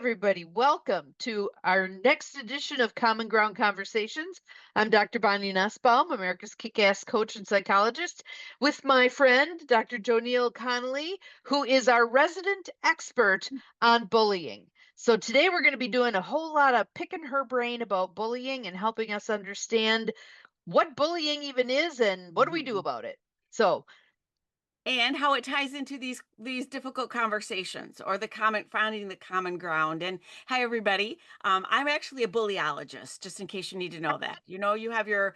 everybody. Welcome to our next edition of Common Ground Conversations. I'm Dr. Bonnie Nussbaum, America's kick-ass coach and psychologist, with my friend, Dr. JoNeil Conley, who is our resident expert on bullying. So today we're going to be doing a whole lot of picking her brain about bullying and helping us understand what bullying even is and what do we do about it. So And how it ties into these difficult conversations or finding the common ground. And hi everybody, I'm actually a bulliologist, just in case you need to know that. You have your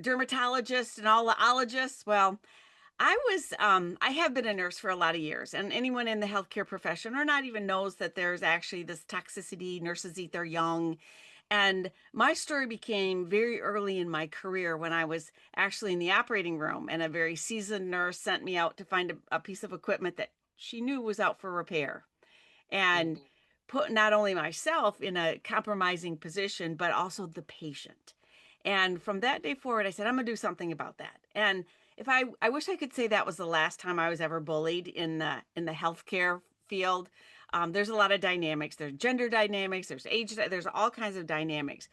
dermatologist and all the ologists. Well, I have been a nurse for a lot of years, and anyone in the healthcare profession or not even knows that there's actually this toxicity. Nurses eat their young. And my story became very early in my career when I was actually in the operating room, and a very seasoned nurse sent me out to find a piece of equipment that she knew was out for repair, and put not only myself in a compromising position, but also the patient. And from that day forward, I said, I'm going to do something about that. And I wish I could say that was the last time I was ever bullied in the healthcare field. There's a lot of dynamics. There's gender dynamics. There's age. There's all kinds of dynamics.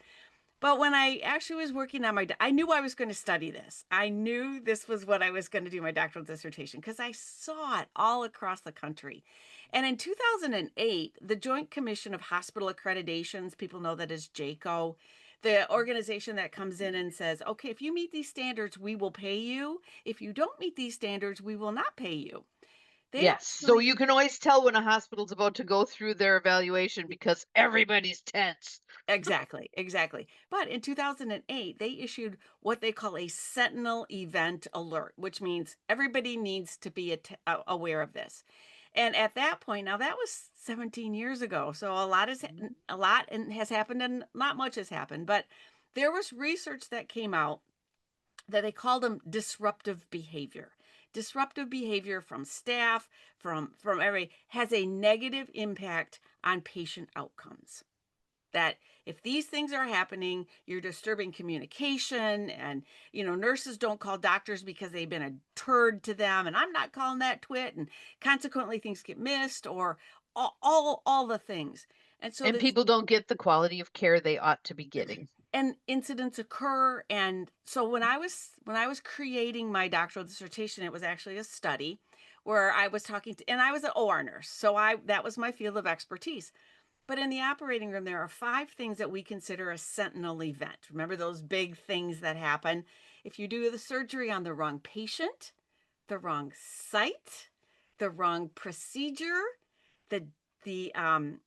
But when I actually was working on I knew I was going to study this. I knew this was what I was going to do my doctoral dissertation because I saw it all across the country. And in 2008, the Joint Commission of Hospital Accreditations, people know that as JCO, the organization that comes in and says, okay, if you meet these standards, we will pay you. If you don't meet these standards, we will not pay you. They yes. So actually you can always tell when a hospital's about to go through their evaluation because everybody's tense. Exactly, exactly. But in 2008, they issued what they call a sentinel event alert, which means everybody needs to be aware of this. And at that point, now that was 17 years ago, so a lot and has happened, and not much has happened. But there was research that came out that they called them disruptive behavior. Disruptive behavior from staff, from every has a negative impact on patient outcomes. That if these things are happening, you're disturbing communication, and nurses don't call doctors because they've been a turd to them, and I'm not calling that twit, and consequently things get missed, or all the things. And so And this people don't get the quality of care they ought to be getting. and incidents occur. And so when I was creating my doctoral dissertation, it was actually a study where I was talking to, and I was an OR nurse, so I that was my field of expertise. But in the operating room, there are 5 things that we consider a sentinel event. Remember those big things that happen if you do the surgery on the wrong patient, the wrong site, the wrong procedure, the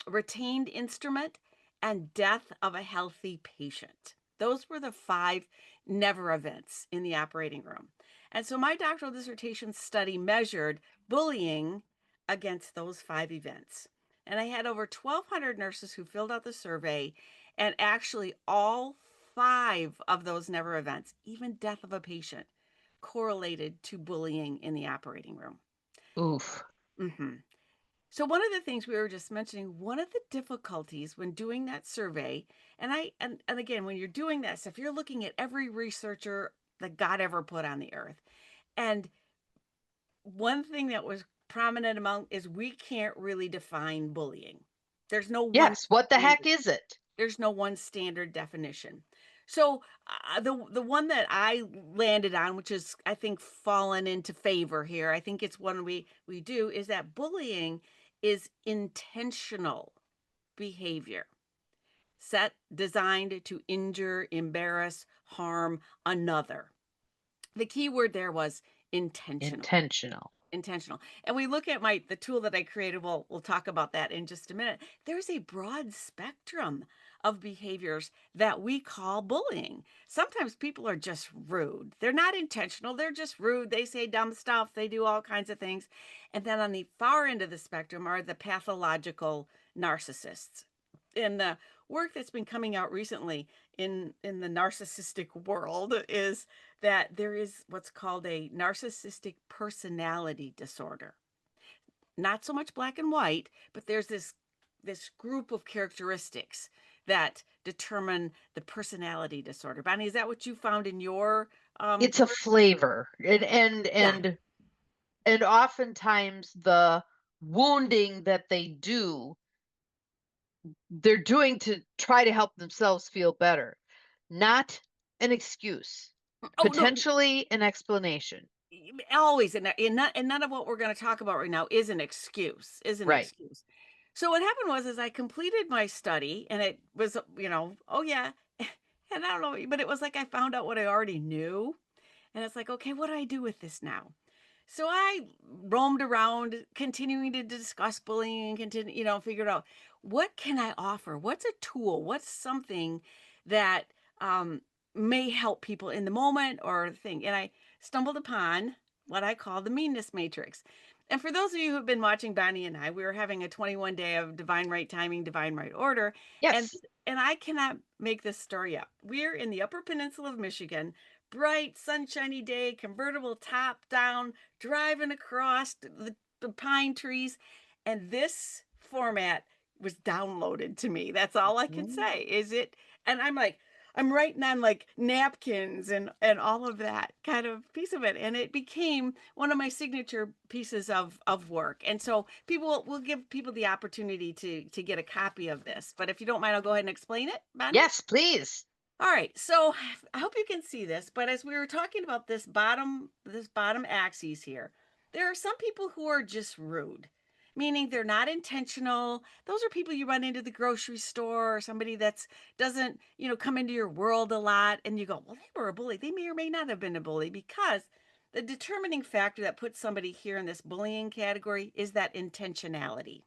retained instrument, and death of a healthy patient. Those were the 5 never events in the operating room. And so my doctoral dissertation study measured bullying against those 5 events. And I had over 1,200 nurses who filled out the survey, and actually all 5 of those never events, even death of a patient, correlated to bullying in the operating room. Oof. hmm So one of the things we were just mentioning, one of the difficulties when doing that survey, and again, when you're doing that stuff, you're looking at every researcher that God ever put on the earth. And one thing that was prominent among is we can't really define bullying. There's no one Yes. What the heck standard. is it? There's no one standard definition. So the one that I landed on, which is I think fallen into favor here, I think it's one we do, is that bullying is intentional behavior designed to injure, embarrass, harm another. The key word there was intentional. Intentional. Intentional. And we look at the tool that I created. We'll talk about that in just a minute. There's a broad spectrum of behaviors that we call bullying. Sometimes people are just rude. They're not intentional. They're just rude. They say dumb stuff. They do all kinds of things. And then on the far end of the spectrum are the pathological narcissists. And the work that's been coming out recently in the narcissistic world is that there is what's called a narcissistic personality disorder. Not so much black and white, but there's this group of characteristics that determine the personality disorder. Bonnie, is that what you found in your It's a work? flavor. And and Yeah. and and oftentimes the wounding that they do they're doing to try to help themselves feel better, not an excuse, Oh no, potentially an explanation. always, and none of what we're going to talk about right now is an excuse. Is an Right. excuse. So what happened was, is I completed my study, and it was, oh yeah, and I don't know, but it was like I found out what I already knew, and it's like, okay, what do I do with this now? So I roamed around, continuing to discuss bullying and continue, figured out what can I offer? What's a tool? What's something that may help people in the moment or thing? And I stumbled upon what I call the Meanness Matrix. And for those of you who've been watching Bonnie and I, we were having a 21 day of divine right timing, divine right order. And Yes. and I cannot make this story up. We're in the Upper Peninsula of Michigan, bright, sunshiny day, convertible top down, driving across the pine trees. And this format was downloaded to me. That's all I can Mhm. say. Is it? And I'm like, I'm writing on like napkins and all of that kind of piece of it. And it became one of my signature pieces of work. And so people will give people the opportunity to get a copy of this. But if you don't mind, I'll go ahead and explain it, Bonnie. Yes, please. All right, so I hope you can see this, but as we were talking about this bottom axis here, there are some people who are just rude, meaning they're not intentional. Those are people you run into the grocery store or somebody that's doesn't, come into your world a lot and you go, "Well, they were a bully." They may or may not have been a bully because the determining factor that puts somebody here in this bullying category is that intentionality.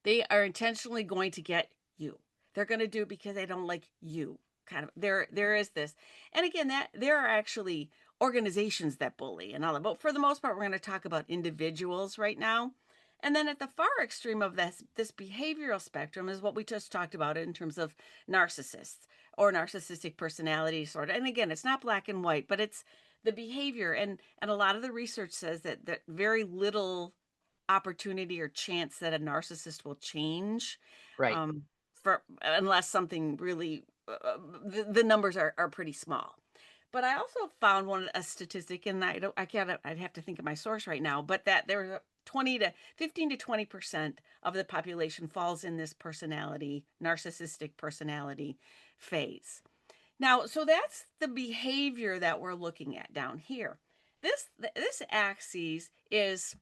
They are intentionally going to get you. They're going to do it because they don't like you. Kind of there is this. And again, that there are actually organizations that bully and all that. But for the most part, we're going to talk about individuals right now. And then at the far extreme of this behavioral spectrum is what we just talked about in terms of narcissists or narcissistic personality disorder. And again, it's not black and white, but it's the behavior and a lot of the research says that very little opportunity or chance that a narcissist will change, Right. um, for unless something really the numbers are pretty small. But I also found a statistic, and I can't, I'd have to think of my source right now, but that there was 20 to 15 to 20% of the population falls in this personality, narcissistic personality phase. Now, so that's the behavior that we're looking at down here. This axis is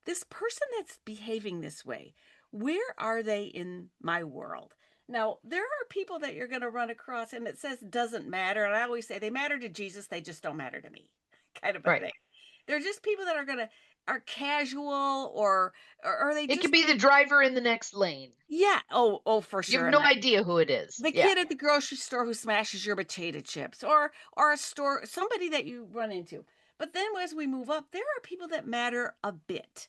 this person that's behaving this way. Where are they in my world? Now, there are people that you're going to run across and it says doesn't matter. And I always say they matter to Jesus, they just don't matter to me. Kind of a Right. thing. They're just people that are casual or they It could just be the driver in the next lane. yeah, oh for You have sure. And no idea who it is. the Yeah. kid at the grocery store who smashes your potato chips or a store somebody that you run into. But then as we move up, there are people that matter a bit.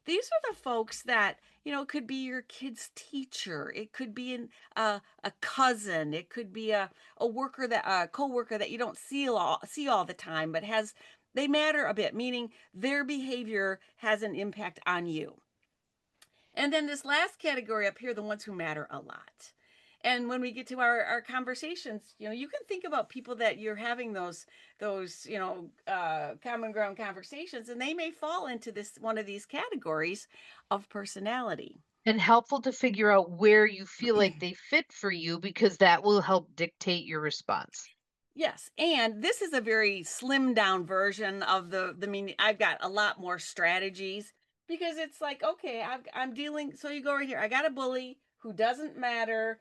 These are the folks that, could be your kid's teacher. It could be a cousin. It could be a worker that a coworker that you don't see all the time, but they matter a bit, meaning their behavior has an impact on you. And then this last category up here, the ones who matter a lot. And when we get to our conversations, you can think about people that you're having those common ground conversations, and they may fall into this one of these categories of personality. And helpful to figure out where you feel like they fit for you because that will help dictate your response. Yes, and this is a very slim down version of the meaning. I've got a lot more strategies because it's like, okay, I'm dealing. So you go right here. I got a bully who doesn't matter.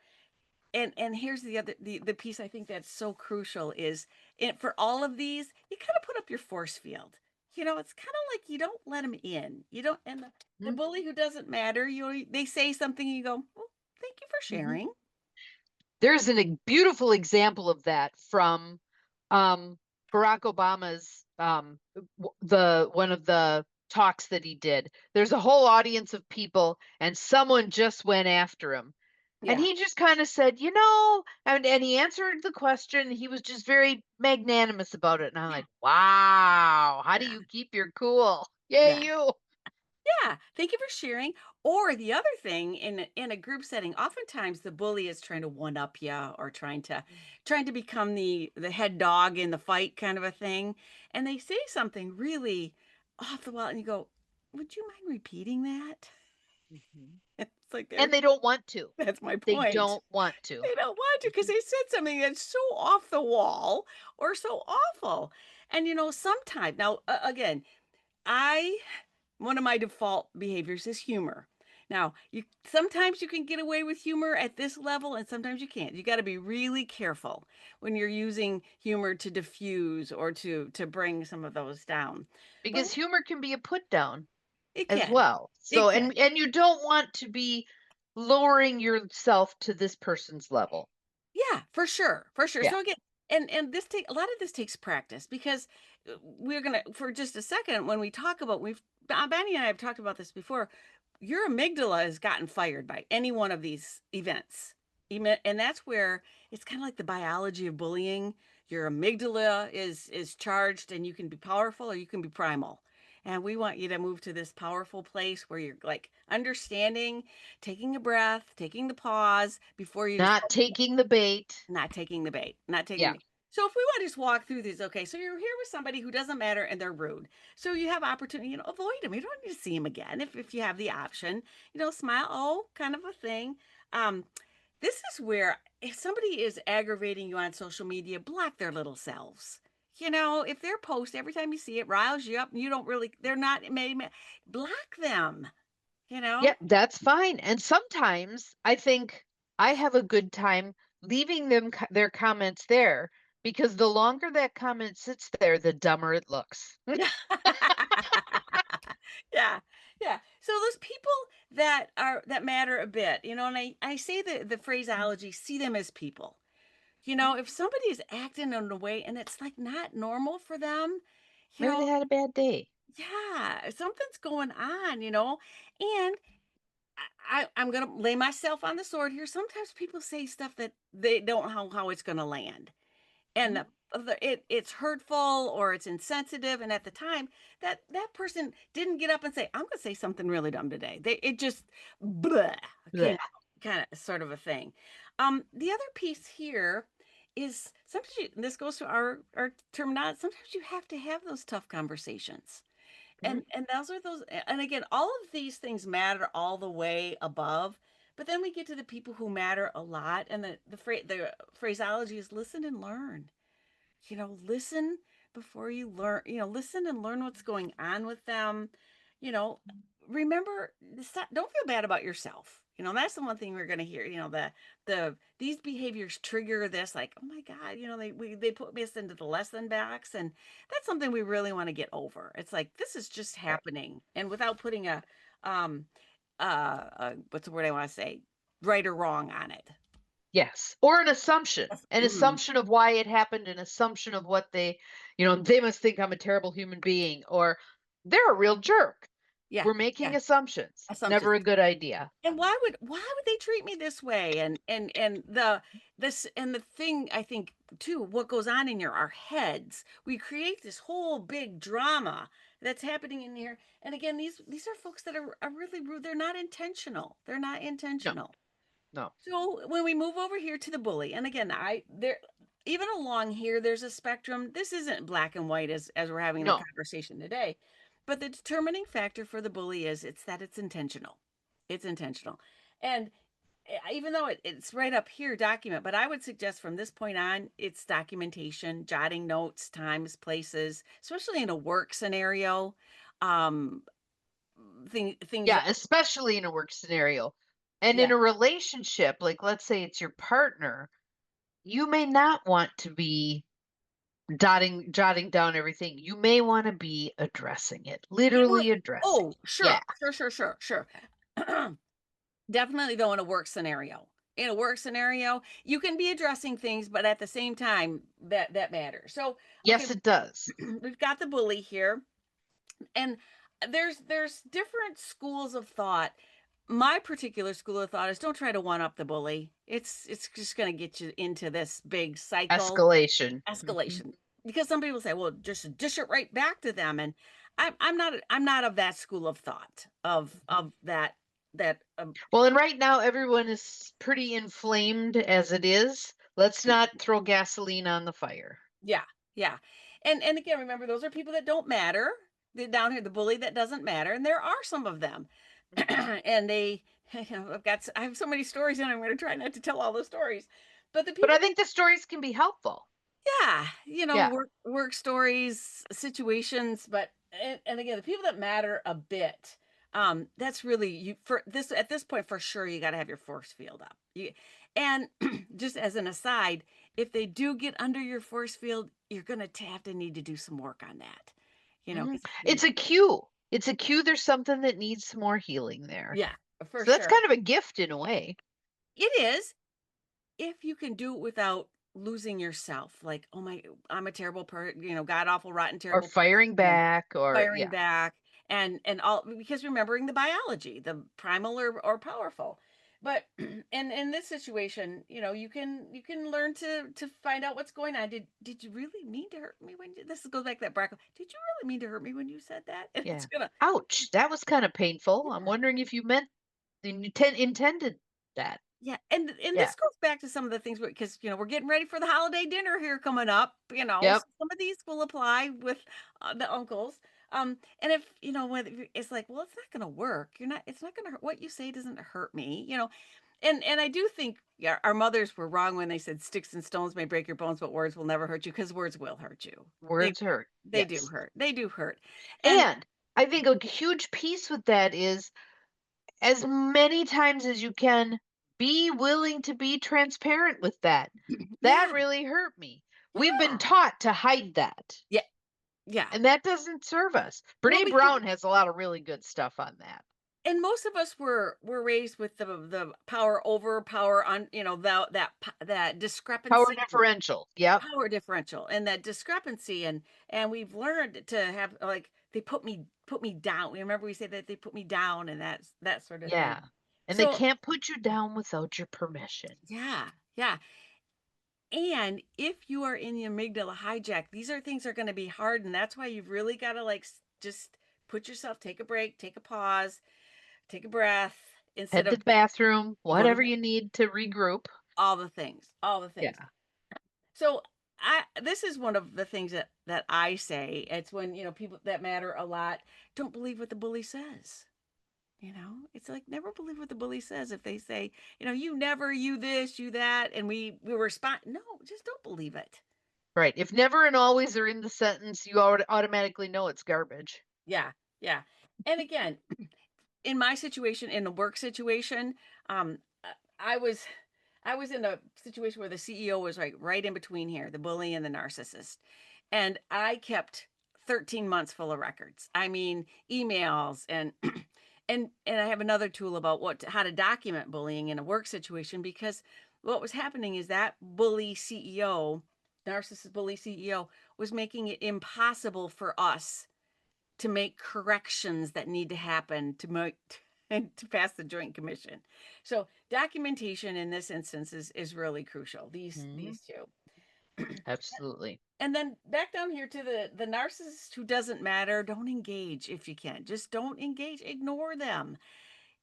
And here's the piece I think that's so crucial is for all of these, you kind of put up your force field. It's kind of like you don't let them in. You don't, and the Mhm. bully who doesn't matter, they say something, and you go, well, thank you for Mhm. sharing. There's beautiful example of that from um, Barack Obama's the one of the talks that he did. There's a whole audience of people, and someone just went after him. And Yeah, he just kind of said, and he answered the question. He was just very magnanimous about it. And I'm yeah, like, wow, how do yeah, you keep your cool? Yay, yeah. you. Yeah, thank you for sharing. Or the other thing in a group setting, oftentimes the bully is trying to one up you or trying to become the head dog in the fight kind of a thing. And they say something really off the wall and you go, "Would you mind repeating that?" Mhm. It's like And they don't want to. that's my They point. don't want to. They don't want to because Mhm. they said something that's so off the wall or so awful. And sometimes now again, I one of my default behaviors is humor. Now, you sometimes you can get away with humor at this level and sometimes you can't. You got to be really careful when you're using humor to diffuse or to bring some of those down. But Because humor can be a put down it as can. well. It So, can. and you don't want to be lowering yourself to this person's level. Yeah, for sure, for sure. Yeah. So again, and this take a lot of this takes practice because we're gonna for just a second when we talk about Benny and I have talked about this before. Your amygdala has gotten fired by any one of these events, and that's where it's kind of like the biology of bullying. Your amygdala is charged, and you can be powerful or you can be primal. And we want you to move to this powerful place where you're like understanding, taking a breath, taking the pause before you Not taking the bait. not taking the bait, not taking Yeah. the so if we want to just walk through these, okay, so you're here with somebody who doesn't matter and they're rude. So you have opportunity, avoid them. You don't need to see them again if you have the option. Smile, oh, kind of a thing. Um, this is where if somebody is aggravating you on social media, block their little selves. If their post every time you see it riles you up and you don't really, they're not made, block them, you know? Yep, that's fine. And sometimes I think I have a good time leaving them their comments there because the longer that comment sits there, the dumber it looks. Yeah. Yeah. So those people that matter a bit, and I say the phraseology, see them as people. If somebody is acting in a way and it's like not normal for them, you Maybe they know, had a bad day. yeah, something's going on. And I'm gonna lay myself on the sword here. Sometimes people say stuff that they don't know how it's gonna land and Mhm. it's hurtful or it's insensitive, and at the time that person didn't get up and say, I'm going to say something really dumb today. It just blah, came Blech. out, kind of sort of a thing. The other piece here is sometimes and this goes to our terminology. Sometimes you have to have those tough conversations, Mhm. and those are those, and again, all of these things matter all the way above. But then we get to the people who matter a lot, and the phraseology is listen and learn. Listen before you learn, listen and learn what's going on with them. You know, remember, don't feel bad about yourself. That's the one thing we're going to hear. These behaviors trigger this, like, oh my God, they put us into the lesson box, and that's something we really want to get over. It's like this is just Right. happening, and without putting a what's the word I want to say, right or wrong on it. Yes. Or an Mhm. assumption of why it happened, an assumption of what they must think I'm a terrible human being or they're a real jerk. Yeah, We're making yeah, assumptions. assumptions. Never a good idea. And why would they treat me this way? And the thing I think too, what goes on in our heads, we create this whole big drama that's happening in here. And again, these are folks that are really rude. They're not intentional. They're not No, intentional. no, So when we move over here to the bully, and again, I there even along here, there's a spectrum. This isn't black and white as we're having the no. conversation today. But the determining factor for the bully is it's that it's intentional. It's intentional. And even though it's right up here, document, but I would suggest from this point on, it's documentation, jotting notes, times, places, especially in a work scenario. Um, things Yeah, especially in a work scenario. And in yeah. a relationship, like let's say it's your partner, you may not want to be jotting down everything. You may want to be addressing it, Yeah, well, literally addressing oh, it. Yeah. sure, sure, sure, sure, sure. Definitely though in a work scenario. In a work scenario, you can be addressing things, but at the same time, that matters. So, okay, Yes, it does. we've got the bully here, and there's different schools of thought. My particular school of thought is don't try to one up the bully. It's just going to get you into this big cycle Escalation. Mhm. escalation, because some people say, well, just dish it right back to them, and I'm not of that school of thought of that. Well, and right now everyone is pretty inflamed as it is. Let's not throw gasoline on the fire. Yeah, yeah. And again, remember, those are people that don't matter. They're down here, the bully that doesn't matter, and there are some of them. and they, I have so many stories, and I'm going to try not to tell all the stories. But the But people, I think the stories can be helpful. yeah, Yeah. work stories, situations, but and again, the people that matter a bit. That's really you for this at this point for sure. You got to have your force field up. And just as an aside, if they do get under your force field, you're gonna have to need to do some work on that. Mhm. 'Cause It's a cue. It's a cue there's something that needs some more healing there. yeah, for So that's sure, kind of a gift in a way. it is. If you can do it without losing yourself, like, oh my, I'm a terrible god awful, rotten, Or terrible firing person, back or firing yeah. back, and all because remembering the biology, the primal or powerful. But in this situation, you can learn to find out what's going on. Did you really mean to hurt me when this goes back to that bracket? Did you really mean to hurt me when you said that? And it's Yeah. gonna Ouch, that was kind of painful. I'm wondering if you meant intended that. Yeah, and Yeah. this goes back to some of the things because we're getting ready for the holiday dinner here coming up. Yep. So some of these will apply with the uncles. And if when it's like, well, it's not going to work. You're not. It's not going to hurt. What you say doesn't hurt me. And I do think our mothers were wrong when they said sticks and stones may break your bones, but words will never hurt you because words will hurt you. They Words hurt. they do Yes. hurt. They do hurt. And And I think a huge piece with that is as many times as you can be willing to be transparent with that. That yeah, really hurt me. We've been yeah, taught to hide that, yeah, yeah. and that doesn't serve us. Well, Brene because Brown has a lot of really good stuff on that. and most of us were raised with the power over power on that Power discrepancy, differential. Yep. power differential, and that discrepancy, and we've learned to have, like, they put me down. Remember we say that they put me down, and that sort of thing. Yeah. And they So can't put you down without your permission. yeah, yeah. And if you are in the amygdala hijack, these are things that are going to be hard, and that's why you've really got to, like, just put yourself, take a break, take a pause, take a breath instead Head to of the bathroom, go to whatever you need to regroup. all the things, all the things. Yeah. So this is one of the things that I say. It's when, people that matter a lot don't believe what the bully says. It's like, never believe what the bully says. If they say, you never, you this, you that, and we respond, no, just don't believe it. Right. If never and always are in the sentence, you automatically know it's garbage. Yeah, yeah. And again, in my situation, in the work situation, I was in a situation where the CEO was right in between here, the bully and the narcissist. And I kept 13 months full of records. I mean, emails and and I have another tool about how to document bullying in a work situation, because what was happening is that bully CEO, narcissist bully CEO, was making it impossible for us to make corrections that need to happen to make and to pass the joint commission. So documentation in this instance is really crucial. These Mhm. these two. Absolutely. And then back down here to the narcissist who doesn't matter, don't engage if you can. Just don't engage, ignore them,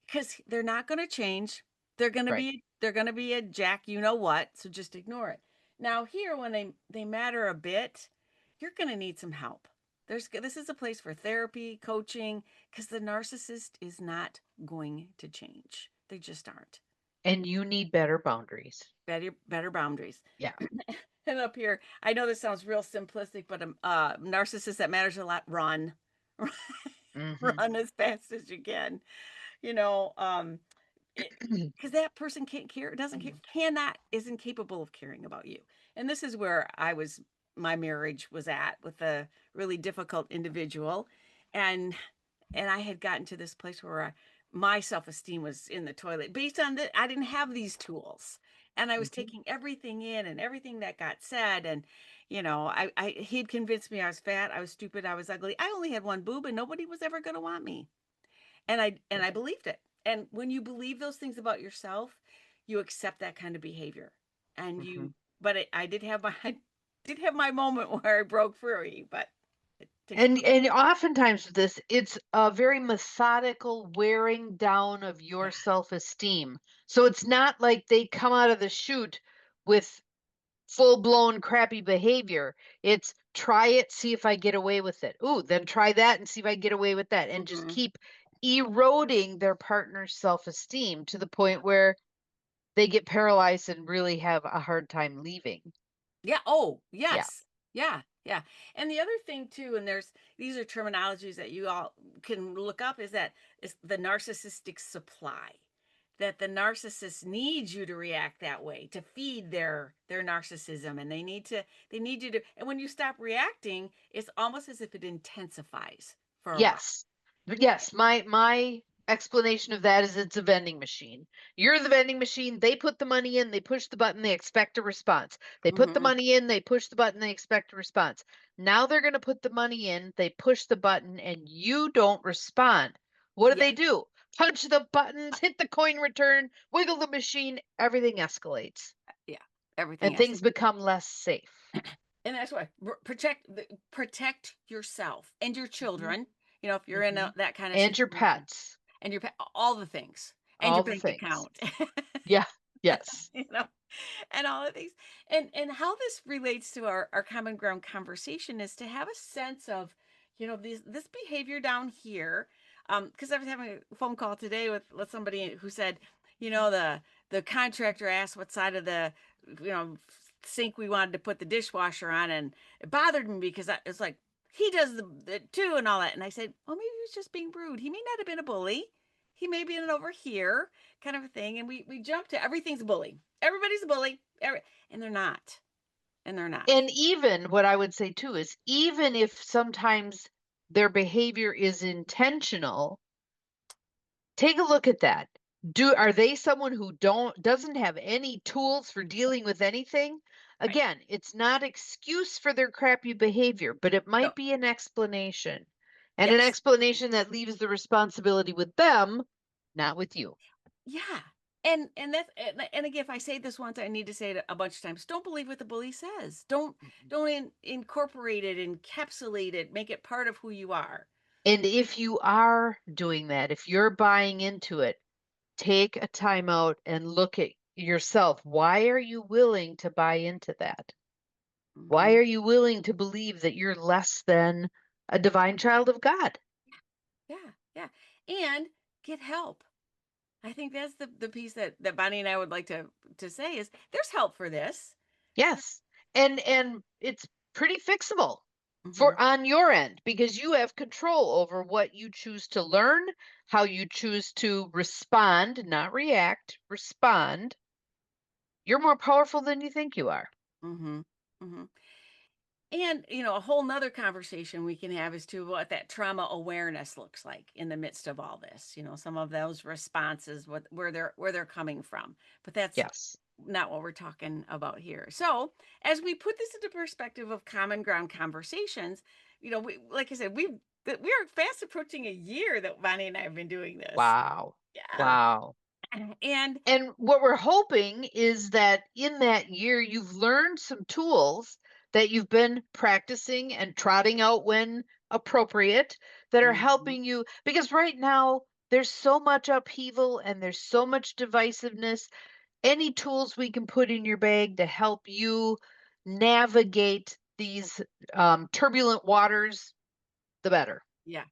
because they're not going to change. Right. They're going to be a jack, you know what, so just ignore it. Now here, when they matter a bit, you're going to need some help. This is a place for therapy, coaching, because the narcissist is not going to change. They just aren't. And you need better boundaries. Better boundaries. Yeah. And up here, I know this sounds real simplistic, but narcissist that matters a lot, run. Hmm. Run as fast as you can. You know, um, because that person can't care, doesn't care, cannot, is incapable of caring about you. And this is where my marriage was at with a really difficult individual. And I had gotten to this place where my self-esteem was in the toilet based on that. I didn't have these tools, and I was Hmm. taking everything in, and everything that got said. And he'd convinced me I was fat, I was stupid, I was ugly, I only had one boob, and nobody was ever going to want me. And I believed it. And when you believe those things about yourself, you accept that kind of behavior. And Hmm. I did have my I did have my moment where I broke free, but it takes a And oftentimes with this, it's a very methodical wearing down of your yeah. self-esteem. So it's not like they come out of the chute with full-blown crappy behavior. It's try it, see if I get away with it. Ooh, then try that and see if I get away with that. And just Mhm. keep eroding their partner's self-esteem to the point where they get paralyzed and really have a hard time leaving. Yeah. Oh, Yeah. yes. Yeah. Yeah. And the other thing too, and these are terminologies that you all can look up, is that is the narcissistic supply. That the narcissist needs you to react that way to feed their narcissism, and they need you to, and when you stop reacting, it's almost as if it intensifies for a while. Yes. Yes, my explanation of that is it's a vending machine. You're the vending machine, they put the money in, they push the button, they expect a response. They put the Hmm. money in, they push the button, they expect a response. Now they're gonna put the money in, they push the button, and you don't respond. What Yeah. do? Punch the buttons, hit the coin return, wiggle the machine, everything escalates, Yeah. Everything and has things to, become less safe. and that's why protect yourself and your Mhm, children. You know, if you're in mhm. that kind of And your situation, pets, and your all the things, and your all the bank things. account. Yeah, yes. You know, and all of these, and how this relates to our common ground conversation is to have a sense of, you know, this behavior down here. Because I was having a phone call today with somebody who said, you know, the contractor asked what side of the, you know, sink we wanted to put the dishwasher on, and it bothered me because it's like he does the too and all that. And I said, well, maybe he was just being rude. He may not have been a bully. He may be in over here kind of a thing. And we jump to everything's a bully. Everybody's a bully. And they're not. And they're not. And even what I would say too is even if sometimes their behavior is intentional, take a look at that. Are they someone who doesn't have any tools for dealing with anything? Right. Again, it's not excuse for their crappy behavior, but it No. might be an explanation. And an Yes. explanation that leaves the responsibility with them, not with you. Yeah. And that's, and again, if I say this once, I need to say it a bunch of times. Don't believe what the bully says. Mhm. Don't incorporate it, encapsulate it, make it part of who you are. And if you are doing that, if you're buying into it, take a time out and look at yourself. Why are you willing to buy into that? Why Hmm. are you willing to believe that you're less than a divine child of God? Yeah. Yeah. And get help. I think that's the piece that Bonnie and I would like to say is there's help for this. Yes. And it's pretty fixable Hmm. for on your end because you have control over what you choose to learn, how you choose to respond, not react, respond. You're more powerful than you think you are. Hmm. Hmm. And, you know, a whole nother conversation we can have is to what that trauma awareness looks like in the midst of all this. You know, some of those responses, where they're coming from. But that's Yes. not what we're talking about here. So, as we put this into perspective of common ground conversations, you know, like I said, we are fast approaching a year that Bonnie and I have been doing this. Wow. Yeah. Wow. And And what we're hoping is that in that year, you've learned some tools that you've been practicing and trotting out when appropriate that are mhm, helping you. Because right now, there's so much upheaval and there's so much divisiveness. Any tools we can put in your bag to help you navigate these turbulent waters, the better. yeah.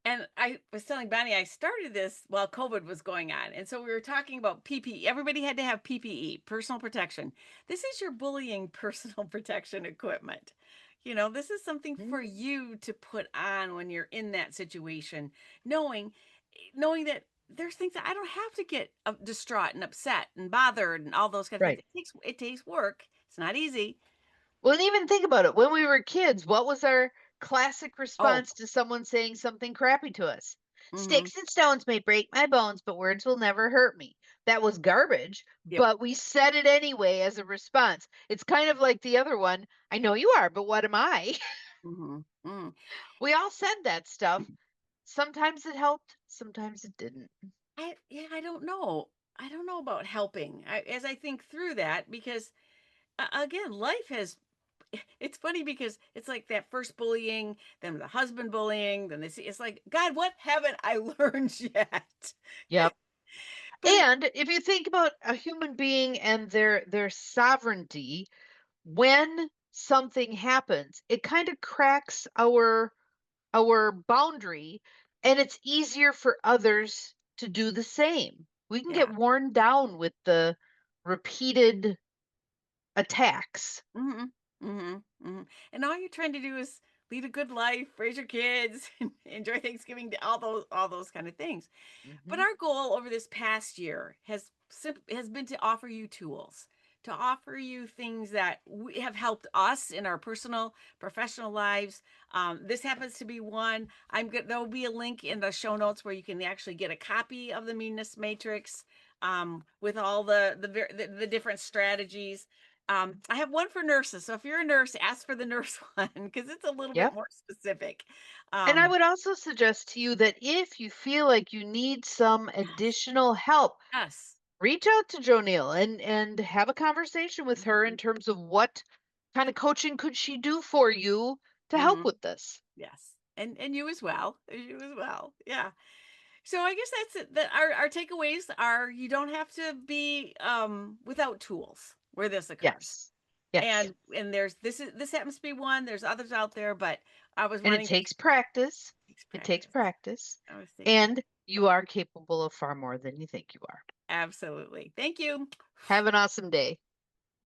And I was telling Bonnie I started this while COVID was going on. And so we were talking about PPE. Everybody had to have PPE, personal protection. This is your bullying personal protection equipment. You know, this is something Mhm. for you to put on when you're in that situation, knowing knowing that there's things that I don't have to get distraught and upset and bothered and all those kind of things. Right. It takes work. It's not easy. Well, and even think about it. When we were kids, what was our classic Oh, response to someone saying something crappy to us? mm-hmm. Sticks and stones may break my bones, but words will never hurt me. That was garbage, Yep. but we said it anyway as a response. It's kind of like the other one. I know you are, but what am I? Mm-hmm. Mm-hmm. We all said that stuff. Sometimes it helped, sometimes it didn't. Yeah, I don't know. I don't know about helping as I think through that because again, life has. It's funny because it's like that first bullying, then the husband bullying, then it's like God, what haven't I learned yet? Yep. But And if you think about a human being and their sovereignty, when something happens, it kind of cracks our boundary And it's easier for others to do the same. We can Yeah. get worn down with the repeated attacks. Mhm. Mhm. Mhm. And all you're trying to do is lead a good life, raise your kids, enjoy Thanksgiving, all those kind of things. But Mhm. our goal over this past year has been to offer you tools, to offer you things that have helped us in our personal, professional lives. This happens to be one. There'll be a link in the show notes where you can actually get a copy of the Meanness Matrix, with all the different strategies. I have one for nurses, so if you're a nurse, ask for the nurse one because it's a little bit Yep. more specific. And I Um, would also suggest to you that if you feel like you need some yes, additional help, yes. reach out to JoNeil and have a conversation with her in terms of what kind of coaching could she do for you to help Mhm. with this. Yes, and you as well. You as well. Yeah. So I guess that's it. That our takeaways are you don't have to be without tools where this occurs. Yes. Yes. And this happens to be one. There's others out there, but I was And it wanting to takes practice. It takes practice. practice. I was thinking And you are capable of far more than you think you are. absolutely. Thank you. Have an awesome day.